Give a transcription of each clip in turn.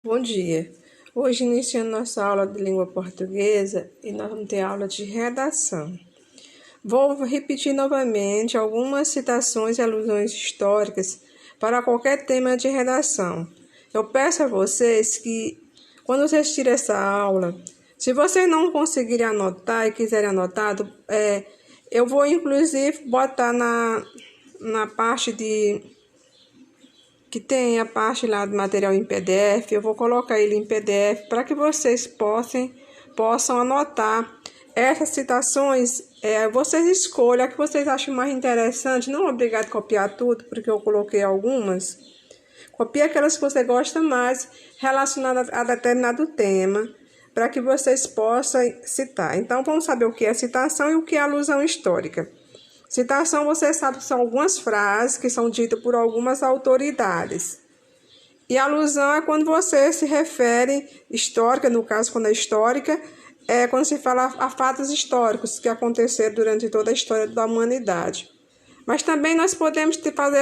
Bom dia. Hoje iniciando nossa aula de língua portuguesa e nós vamos ter aula de redação. Vou repetir novamente algumas citações e alusões históricas para qualquer tema de redação. Eu peço a vocês que, quando vocês assistirem essa aula, se vocês não conseguirem anotar e quiserem anotar, eu vou inclusive botar na parte que tem a parte lá do material em PDF, eu vou colocar ele em PDF para que vocês possam anotar essas citações. Vocês escolham a que vocês acham mais interessante, não é obrigado a copiar tudo, porque eu coloquei algumas. Copie aquelas que você gosta mais relacionadas a determinado tema, para que vocês possam citar. Então, vamos saber o que é citação e o que é alusão histórica. Citação, você sabe que são algumas frases que são ditas por algumas autoridades. E alusão é quando você se refere, histórica, no caso, quando é histórica, é quando se fala a fatos históricos que aconteceram durante toda a história da humanidade. Mas também nós podemos fazer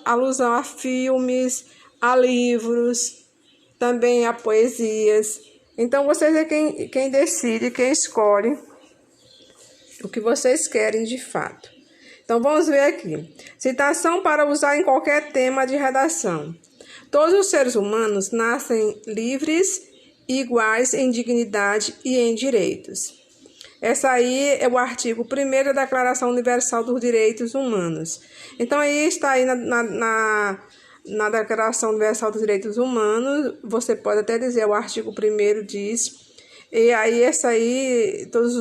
alusão a filmes, a livros, também a poesias. Então, vocês é quem decide, quem escolhe o que vocês querem de fato. Então, vamos ver aqui. Citação para usar em qualquer tema de redação. Todos os seres humanos nascem livres e iguais em dignidade e em direitos. Essa aí é o artigo 1º da Declaração Universal dos Direitos Humanos. Então, aí está aí na Declaração Universal dos Direitos Humanos, você pode até dizer, o artigo 1º diz, e aí essa aí, todos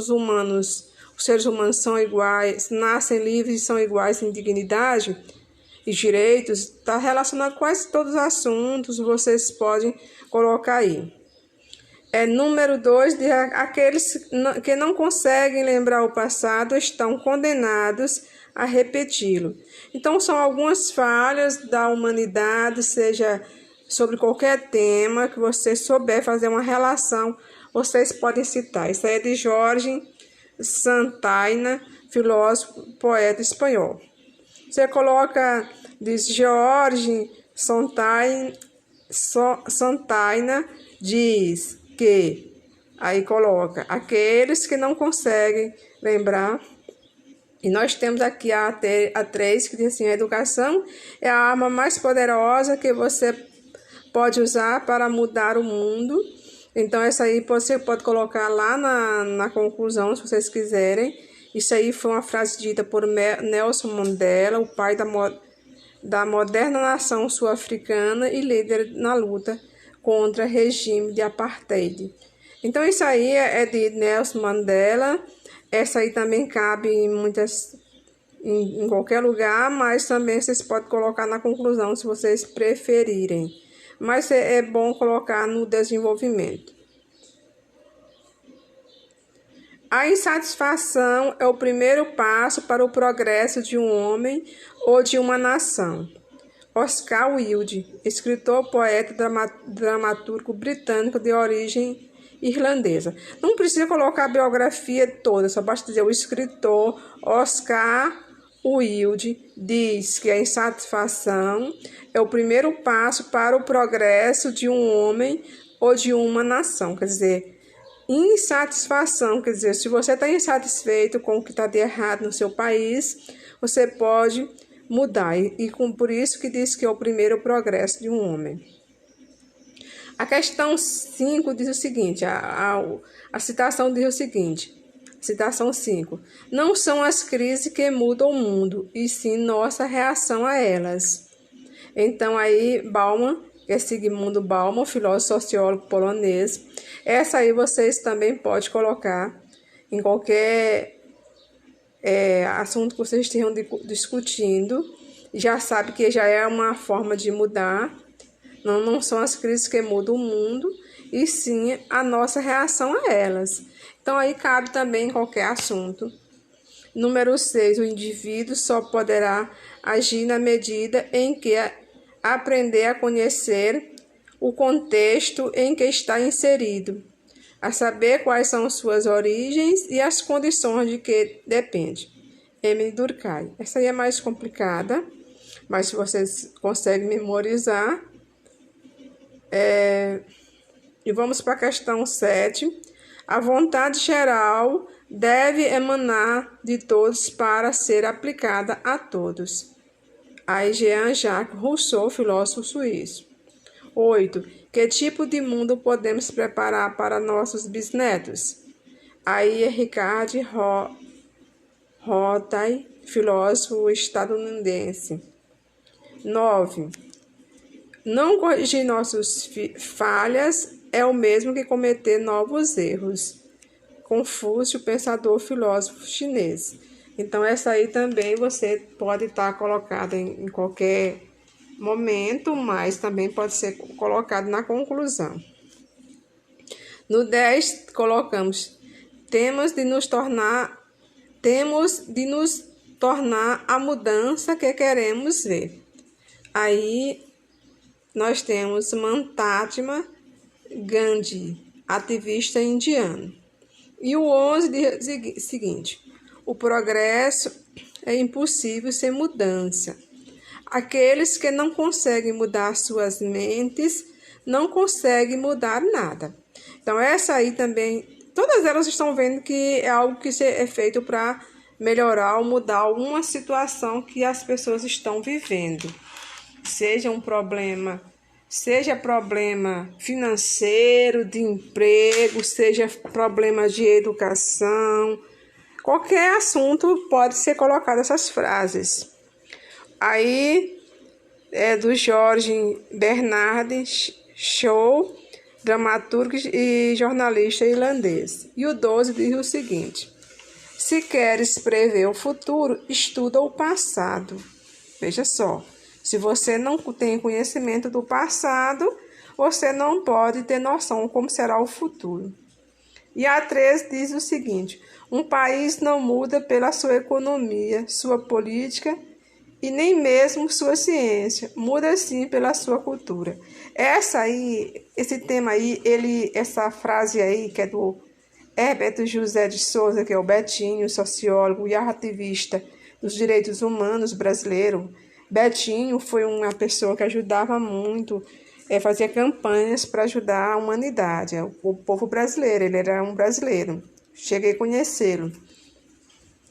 os humanos, os seres humanos são iguais, nascem livres e são iguais em dignidade e direitos, está relacionado com quase todos os assuntos, vocês podem colocar aí. Número 2, aqueles que não conseguem lembrar o passado estão condenados a repeti-lo. Então, são algumas falhas da humanidade, seja sobre qualquer tema que você souber fazer uma relação, vocês podem citar. Isso aí é de Jorge Santaina, filósofo, poeta espanhol. Você coloca, diz Jorge Santaina, diz que, aí coloca, aqueles que não conseguem lembrar. E nós temos aqui a 3, que diz assim, a educação é a arma mais poderosa que você pode usar para mudar o mundo. Então, essa aí você pode colocar lá na conclusão, se vocês quiserem. Isso aí foi uma frase dita por Nelson Mandela, o pai da moderna nação sul-africana e líder na luta contra o regime de apartheid. Então, isso aí é de Nelson Mandela. Essa aí também cabe em qualquer lugar, mas também vocês podem colocar na conclusão, se vocês preferirem. Mas é bom colocar no desenvolvimento. A insatisfação é o primeiro passo para o progresso de um homem ou de uma nação. Oscar Wilde, escritor, poeta, dramaturgo britânico de origem irlandesa. Não precisa colocar a biografia toda, só basta dizer o escritor Oscar Wilde diz que a insatisfação é o primeiro passo para o progresso de um homem ou de uma nação. Quer dizer, insatisfação, quer dizer, se você está insatisfeito com o que está de errado no seu país, você pode mudar. Por isso que diz que é o primeiro progresso de um homem. A questão 5 diz o seguinte, a citação diz o seguinte, citação 5, não são as crises que mudam o mundo, e sim nossa reação a elas. Então, aí, Bauman, que é Zygmunt Bauman, filósofo sociólogo polonês, essa aí vocês também podem colocar em qualquer assunto que vocês estejam discutindo, já sabe que já é uma forma de mudar. Não são as crises que mudam o mundo, e sim a nossa reação a elas. Então, aí cabe também em qualquer assunto. Número 6, o indivíduo só poderá agir na medida em que aprender a conhecer o contexto em que está inserido, a saber quais são suas origens e as condições de que depende. Emile Durkheim. Essa aí é mais complicada, mas se vocês conseguem memorizar, E vamos para a questão 7. A vontade geral deve emanar de todos para ser aplicada a todos. Aí Jean-Jacques Rousseau, filósofo suíço. 8. Que tipo de mundo podemos preparar para nossos bisnetos? Aí Ricardo Rothay, filósofo estadunidense. 9. Não corrigir nossas falhas é o mesmo que cometer novos erros. Confúcio, pensador filósofo chinês. Então, essa aí também você pode estar colocada em qualquer momento, mas também pode ser colocado na conclusão. No 10, colocamos: temos de nos tornar a mudança que queremos ver. Aí nós temos Mahatma Gandhi, ativista indiano. E o 11 diz o seguinte: o progresso é impossível sem mudança. Aqueles que não conseguem mudar suas mentes não conseguem mudar nada. Então, essa aí também, todas elas estão vendo que é algo que é feito para melhorar ou mudar alguma situação que as pessoas estão vivendo. Seja problema financeiro, de emprego, seja problema de educação, qualquer assunto pode ser colocado essas frases. Aí é do George Bernard Shaw, dramaturgo e jornalista irlandês. E o 12 diz o seguinte: se queres prever o futuro, estuda o passado. Veja só, se você não tem conhecimento do passado, você não pode ter noção de como será o futuro. E a 13 diz o seguinte: um país não muda pela sua economia, sua política e nem mesmo sua ciência, muda sim pela sua cultura. Esse tema aí, essa frase aí, que é do Herbert José de Souza, que é o Betinho, sociólogo e ativista dos direitos humanos brasileiro. Betinho foi uma pessoa que ajudava muito, fazia campanhas para ajudar a humanidade, o povo brasileiro. Ele era um brasileiro, cheguei a conhecê-lo.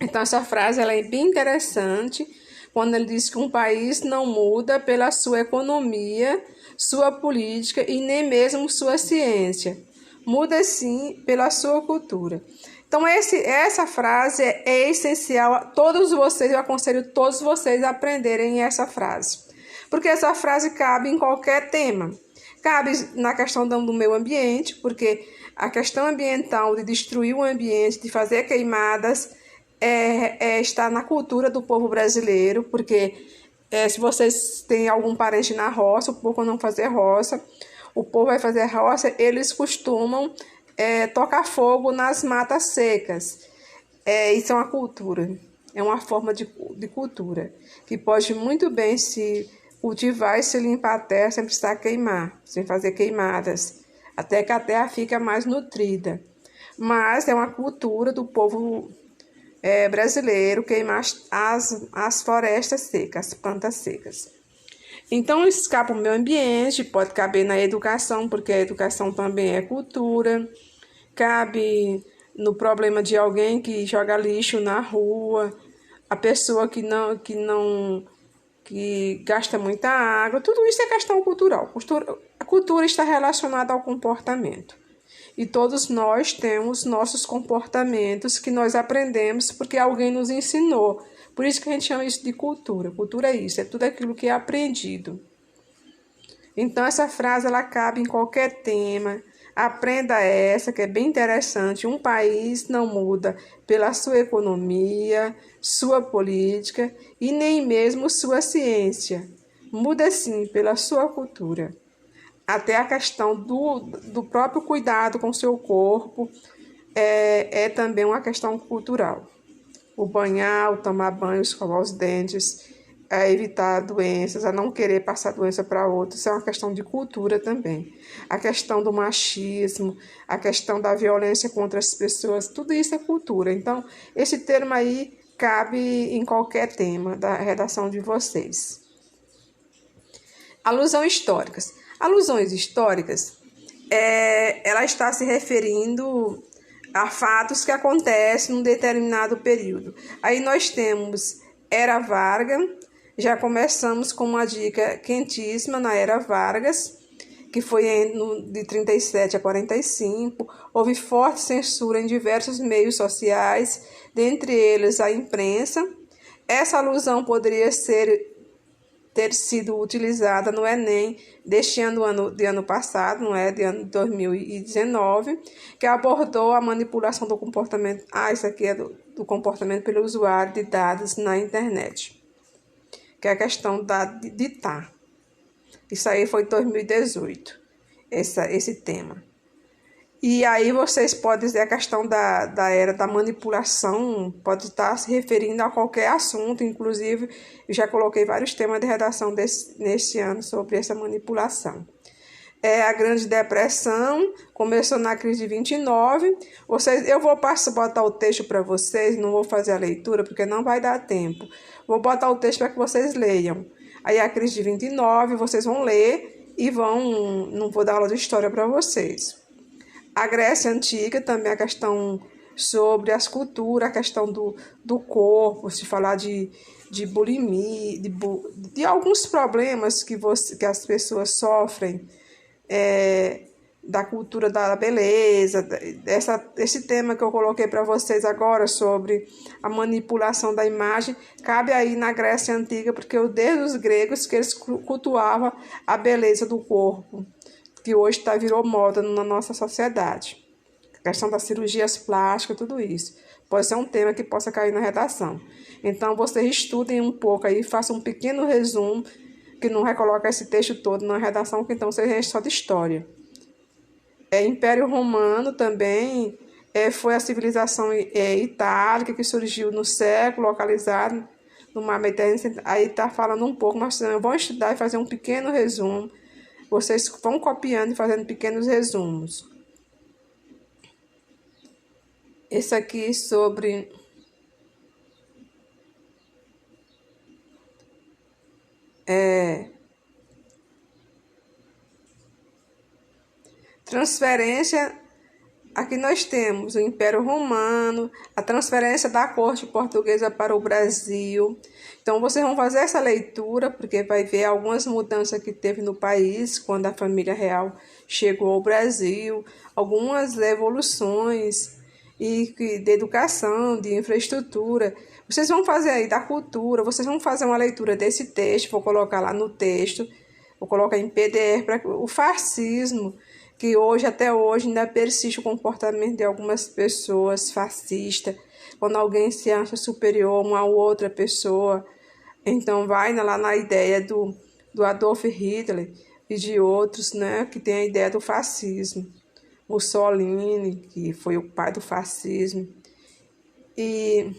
Então, essa frase ela é bem interessante, quando ele diz que um país não muda pela sua economia, sua política e nem mesmo sua ciência. Muda sim pela sua cultura. Então, essa frase é essencial a todos vocês, eu aconselho todos vocês a aprenderem essa frase. Porque essa frase cabe em qualquer tema. Cabe na questão do meio ambiente, porque a questão ambiental de destruir o ambiente, de fazer queimadas, está na cultura do povo brasileiro, porque se vocês têm algum parente na roça, o povo não fazer roça, o povo vai fazer roça, eles costumam tocar fogo nas matas secas. Isso é uma cultura, é uma forma de cultura, que pode muito bem se cultivar e se limpar a terra sem precisar queimar, sem fazer queimadas, até que a terra fica mais nutrida. Mas é uma cultura do povo brasileiro queimar as florestas secas, as plantas secas. Então, escapa o meio ambiente, pode caber na educação, porque a educação também é cultura. Cabe no problema de alguém que joga lixo na rua, a pessoa que gasta muita água. Tudo isso é questão cultural. A cultura está relacionada ao comportamento. E todos nós temos nossos comportamentos que nós aprendemos porque alguém nos ensinou. Por isso que a gente chama isso de cultura. Cultura é isso, é tudo aquilo que é aprendido. Então, essa frase ela cabe em qualquer tema. Aprenda essa, que é bem interessante. Um país não muda pela sua economia, sua política e nem mesmo sua ciência. Muda sim pela sua cultura. Até a questão do próprio cuidado com o seu corpo é também uma questão cultural. O banhar, o tomar banho, escovar os dentes, a evitar doenças, a não querer passar doença para outros, isso é uma questão de cultura também. A questão do machismo, a questão da violência contra as pessoas, tudo isso é cultura. Então, esse termo aí cabe em qualquer tema da redação de vocês. Alusão históricas. Alusões históricas, ela está se referindo a fatos que acontecem num determinado período. Aí nós temos Era Vargas, já começamos com uma dica quentíssima na Era Vargas, que foi de 37 a 45, houve forte censura em diversos meios sociais, dentre eles a imprensa. Essa alusão poderia ter sido utilizada no Enem deste ano passado, não é? De ano 2019, que abordou a manipulação do comportamento. Isso aqui é do comportamento pelo usuário de dados na internet, que é a questão da ditar. Isso aí foi em 2018, esse tema. E aí vocês podem dizer a questão da era da manipulação, pode estar se referindo a qualquer assunto, inclusive eu já coloquei vários temas de redação neste ano sobre essa manipulação. A Grande Depressão começou na crise de 29. Eu vou botar o texto para vocês, não vou fazer a leitura porque não vai dar tempo. Vou botar o texto para que vocês leiam. Aí a crise de 29, vocês vão ler e não vou dar aula de história para vocês. A Grécia Antiga, também a questão sobre as culturas, a questão do corpo, se falar de bulimia, de alguns problemas que as pessoas sofrem, da cultura da beleza, esse tema que eu coloquei para vocês agora sobre a manipulação da imagem, cabe aí na Grécia Antiga, porque desde os gregos que eles cultuavam a beleza do corpo, que hoje virou moda na nossa sociedade. A questão das cirurgias plásticas, tudo isso. Pode ser um tema que possa cair na redação. Então, vocês estudem um pouco aí, façam um pequeno resumo, que não vai colocar esse texto todo na redação, que então vocês enchem só de história. Império Romano também foi a civilização itálica que surgiu no século, localizado no Mar Mediterrâneo. Aí está falando um pouco, mas vamos estudar e fazer um pequeno resumo. Vocês vão copiando e fazendo pequenos resumos. Esse aqui sobre transferência. Aqui nós temos o Império Romano, a transferência da corte portuguesa para o Brasil. Então, vocês vão fazer essa leitura, porque vai ver algumas mudanças que teve no país, quando a família real chegou ao Brasil, algumas evoluções de educação, de infraestrutura. Vocês vão fazer aí da cultura, vocês vão fazer uma leitura desse texto, vou colocar lá no texto, vou colocar em PDF, para o fascismo, que até hoje ainda persiste o comportamento de algumas pessoas fascistas, quando alguém se acha superior a uma outra pessoa. Então vai lá na ideia do Adolf Hitler e de outros, né, que tem a ideia do fascismo. Mussolini, que foi o pai do fascismo. E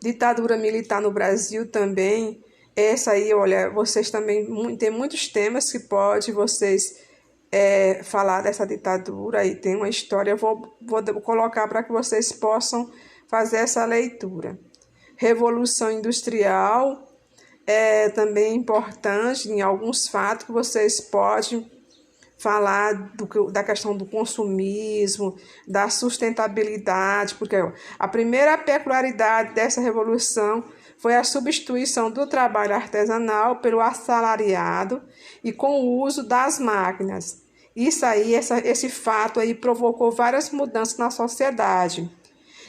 ditadura militar no Brasil também. Essa aí, olha, vocês também tem muitos temas que vocês falar dessa ditadura, aí tem uma história, eu vou colocar para que vocês possam fazer essa leitura. Revolução Industrial é também importante em alguns fatos que vocês podem falar da questão do consumismo, da sustentabilidade, porque a primeira peculiaridade dessa revolução foi a substituição do trabalho artesanal pelo assalariado e com o uso das máquinas. Esse fato aí provocou várias mudanças na sociedade.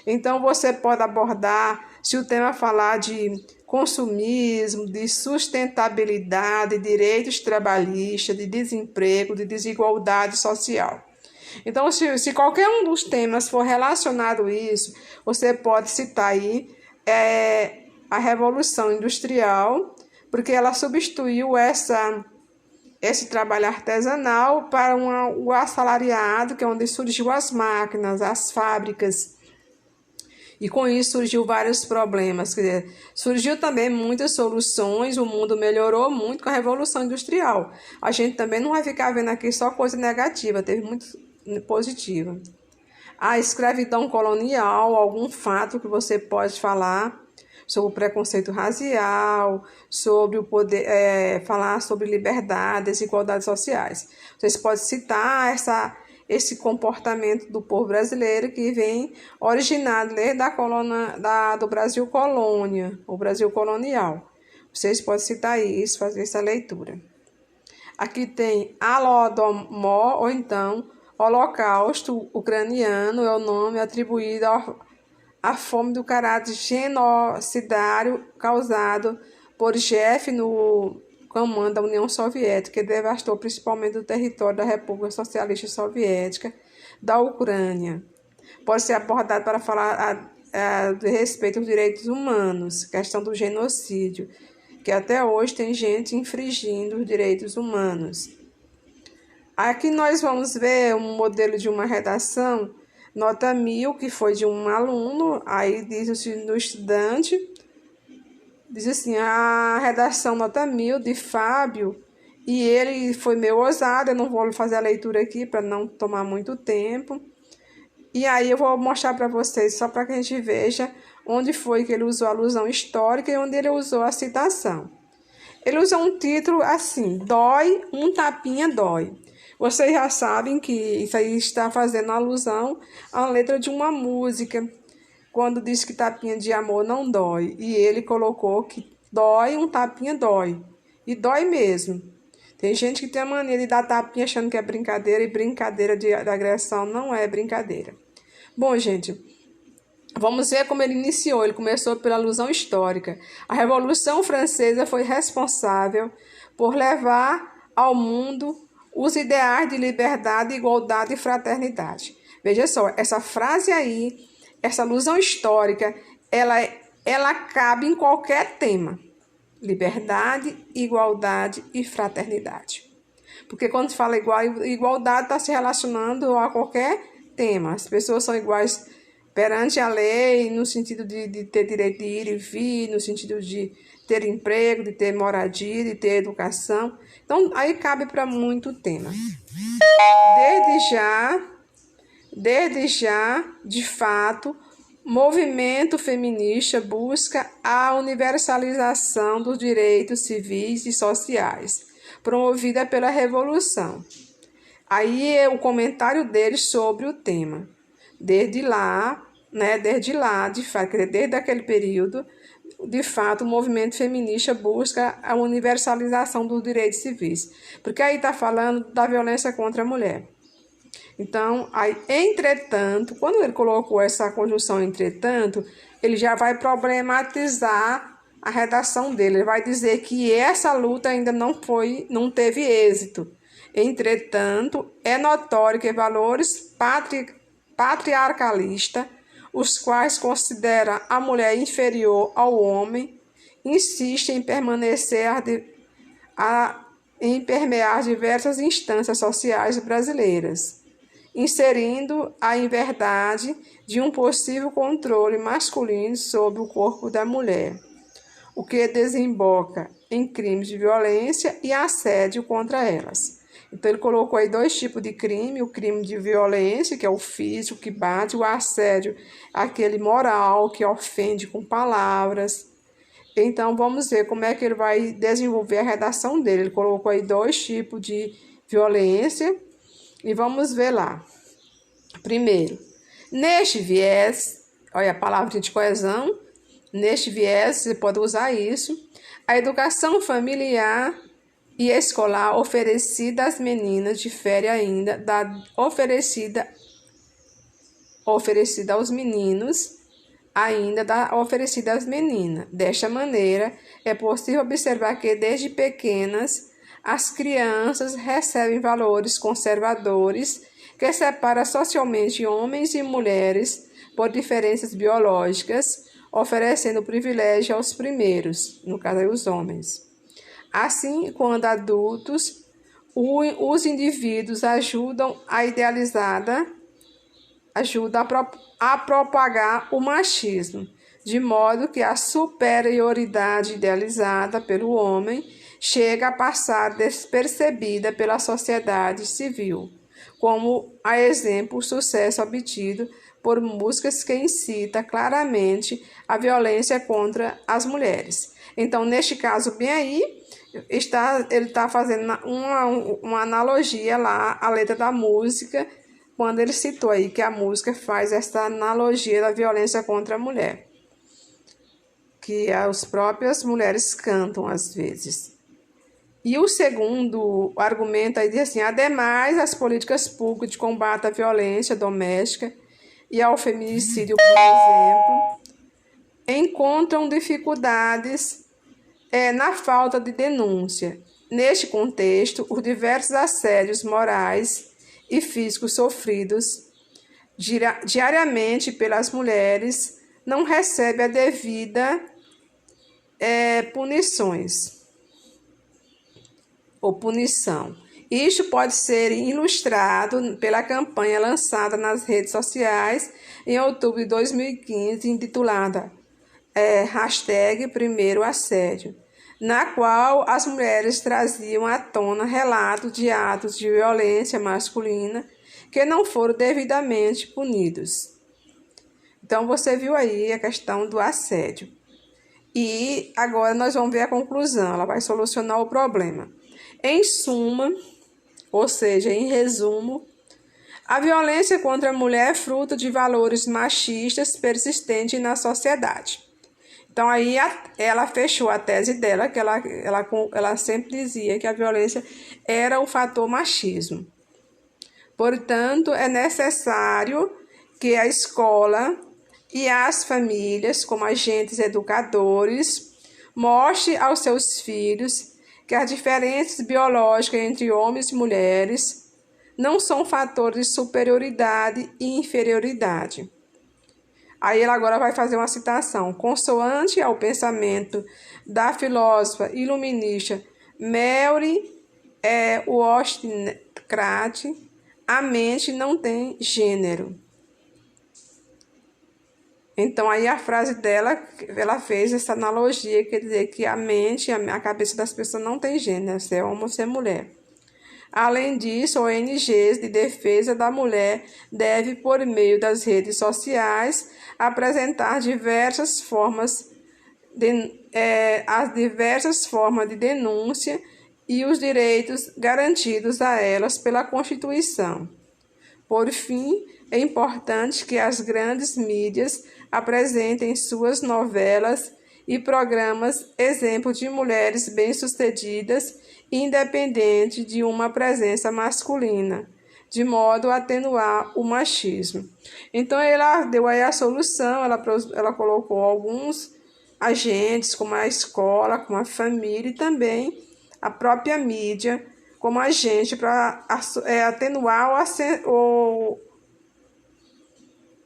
Então, você pode abordar, se o tema falar de consumismo, de sustentabilidade, direitos trabalhistas, de desemprego, de desigualdade social. Então, se qualquer um dos temas for relacionado a isso, você pode citar aí a Revolução Industrial, porque ela substituiu esse trabalho artesanal para o assalariado, que é onde surgiu as máquinas, as fábricas. E com isso surgiu vários problemas. Quer dizer, surgiu também muitas soluções, o mundo melhorou muito com a Revolução Industrial. A gente também não vai ficar vendo aqui só coisa negativa, teve muito positivo. A escravidão colonial, algum fato que você pode falar. sobre o preconceito racial, sobre o poder, falar sobre liberdade, desigualdades sociais. Vocês podem citar esse comportamento do povo brasileiro que vem originado desde do Brasil colônia, o Brasil colonial. Vocês podem citar isso, fazer essa leitura. Aqui tem Holodomor, ou então Holocausto Ucraniano, é o nome atribuído à fome do caráter genocidário causado por Jeff no comando da União Soviética, que devastou principalmente o território da República Socialista Soviética da Ucrânia. Pode ser abordado para falar de respeito aos direitos humanos, questão do genocídio, que até hoje tem gente infringindo os direitos humanos. Aqui nós vamos ver um modelo de uma redação, nota 1000, que foi de um aluno, aí diz no estudante, diz assim, a redação nota 1000 de Fábio, e ele foi meio ousado, eu não vou fazer a leitura aqui para não tomar muito tempo. E aí eu vou mostrar para vocês, só para que a gente veja onde foi que ele usou a alusão histórica e onde ele usou a citação. Ele usou um título assim, dói, um tapinha dói. Vocês já sabem que isso aí está fazendo alusão à letra de uma música, quando diz que tapinha de amor não dói. E ele colocou que dói, um tapinha dói. E dói mesmo. Tem gente que tem a mania de dar tapinha achando que é brincadeira, e brincadeira de agressão não é brincadeira. Bom, gente, vamos ver como ele iniciou. Ele começou pela alusão histórica. A Revolução Francesa foi responsável por levar ao mundo os ideais de liberdade, igualdade e fraternidade. Veja só, essa frase aí, essa alusão histórica, ela cabe em qualquer tema. Liberdade, igualdade e fraternidade. Porque quando se fala igualdade, está se relacionando a qualquer tema. As pessoas são iguais perante a lei, no sentido de ter direito de ir e vir, no sentido de ter emprego, de ter moradia, de ter educação. Então, aí cabe para muito tema. Desde já, de fato, movimento feminista busca a universalização dos direitos civis e sociais, promovida pela Revolução. Aí é o comentário dele sobre o tema. Desde lá, de fato, desde aquele período, de fato, o movimento feminista busca a universalização dos direitos civis. Porque aí está falando da violência contra a mulher. Então, aí, entretanto, quando ele colocou essa conjunção entretanto, ele já vai problematizar a redação dele. Ele vai dizer que essa luta ainda não teve êxito. Entretanto, é notório que valores patriarcalistas, os quais consideram a mulher inferior ao homem, insistem em em permear diversas instâncias sociais brasileiras, inserindo a inverdade de um possível controle masculino sobre o corpo da mulher, o que desemboca em crimes de violência e assédio contra elas. Então, ele colocou aí dois tipos de crime: o crime de violência, que é o físico, que bate, o assédio, aquele moral, que ofende com palavras. Então, vamos ver como é que ele vai desenvolver a redação dele. Ele colocou aí dois tipos de violência e vamos ver lá. Primeiro, neste viés, olha a palavra de coesão, neste viés, você pode usar isso, a educação familiar e escolar oferecida às meninas difere ainda da oferecida aos meninos, ainda da oferecida às meninas. Desta maneira, é possível observar que desde pequenas as crianças recebem valores conservadores que separam socialmente homens e mulheres por diferenças biológicas, oferecendo privilégio aos primeiros, no caso aí os homens. Assim, quando adultos, os indivíduos ajudam a propagar o machismo, de modo que a superioridade idealizada pelo homem chega a passar despercebida pela sociedade civil, como a exemplo o sucesso obtido por músicas que incitam claramente a violência contra as mulheres. Então, neste caso bem aí, ele está fazendo uma analogia lá, a letra da música, quando ele citou aí que a música faz essa analogia da violência contra a mulher, que as próprias mulheres cantam às vezes. E o segundo argumento aí diz assim: ademais, as políticas públicas de combate à violência doméstica e ao feminicídio, por exemplo, encontram dificuldades na falta de denúncia. Neste contexto, os diversos assédios morais e físicos sofridos diariamente pelas mulheres não recebem a devida punição. Isto pode ser ilustrado pela campanha lançada nas redes sociais em outubro de 2015, intitulada #Primeiro-Assédio, na qual as mulheres traziam à tona relatos de atos de violência masculina que não foram devidamente punidos. Então, você viu aí a questão do assédio. E agora nós vamos ver a conclusão, ela vai solucionar o problema. Em suma, ou seja, em resumo, a violência contra a mulher é fruto de valores machistas persistentes na sociedade. Então, aí ela fechou a tese dela, que ela sempre dizia que a violência era o fator machismo. Portanto, é necessário que a escola e as famílias, como agentes educadores, mostrem aos seus filhos que as diferenças biológicas entre homens e mulheres não são fatores de superioridade e inferioridade. Aí ela agora vai fazer uma citação. Consoante ao pensamento da filósofa iluminista Mary Wollstonecraft, a mente não tem gênero. Então, aí a frase dela, ela fez essa analogia, quer dizer que a mente, a cabeça das pessoas não tem gênero, se é homem ou se é mulher. Além disso, ONGs de defesa da mulher devem, por meio das redes sociais, apresentar as diversas formas de denúncia e os direitos garantidos a elas pela Constituição. Por fim, é importante que as grandes mídias apresentem suas novelas e programas exemplos de mulheres bem-sucedidas, independente de uma presença masculina, de modo a atenuar o machismo. Então, ela deu aí a solução, ela colocou alguns agentes, como a escola, como a família e também a própria mídia, como agente para atenuar ou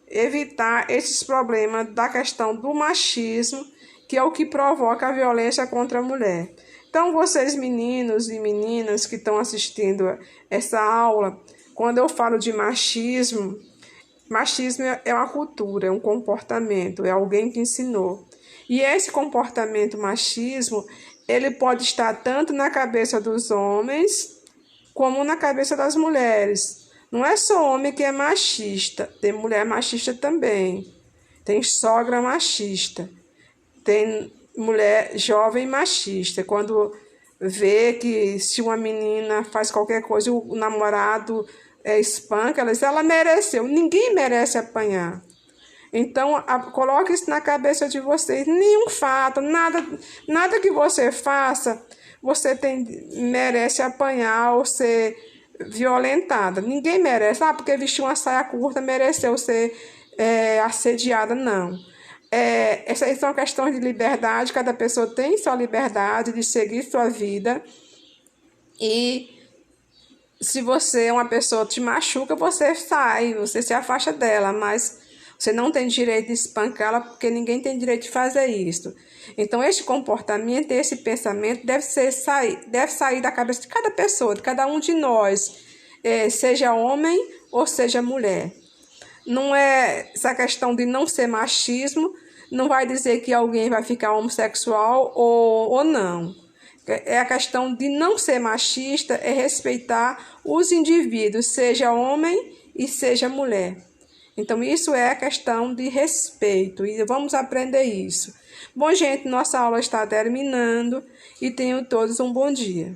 evitar esses problemas da questão do machismo, que é o que provoca a violência contra a mulher. Então, vocês meninos e meninas que estão assistindo essa aula, quando eu falo de machismo, machismo é uma cultura, é um comportamento, é alguém que ensinou. E esse comportamento machismo, ele pode estar tanto na cabeça dos homens, como na cabeça das mulheres. Não é só homem que é machista, tem mulher machista também. Tem sogra machista, tem mulher jovem machista. Quando vê que se uma menina faz qualquer coisa, o namorado espanca, ela diz, ela mereceu. Ninguém merece apanhar. Então, coloque isso na cabeça de vocês. Nenhum fato, nada que você faça, você merece apanhar ou ser violentada. Ninguém merece. Porque vestiu uma saia curta, mereceu ser assediada. Não. Essas são questões de liberdade. Cada pessoa tem sua liberdade de seguir sua vida. E se você, uma pessoa te machuca, você sai, você se afasta dela, mas você não tem direito de espancá-la, porque ninguém tem direito de fazer isso. Então, este comportamento, esse pensamento deve sair da cabeça de cada pessoa, de cada um de nós, seja homem ou seja mulher. Não é essa questão de não ser machismo, não vai dizer que alguém vai ficar homossexual ou não. É a questão de não ser machista, é respeitar os indivíduos, seja homem e seja mulher. Então, isso é a questão de respeito e vamos aprender isso. Bom, gente, nossa aula está terminando e tenham todos um bom dia.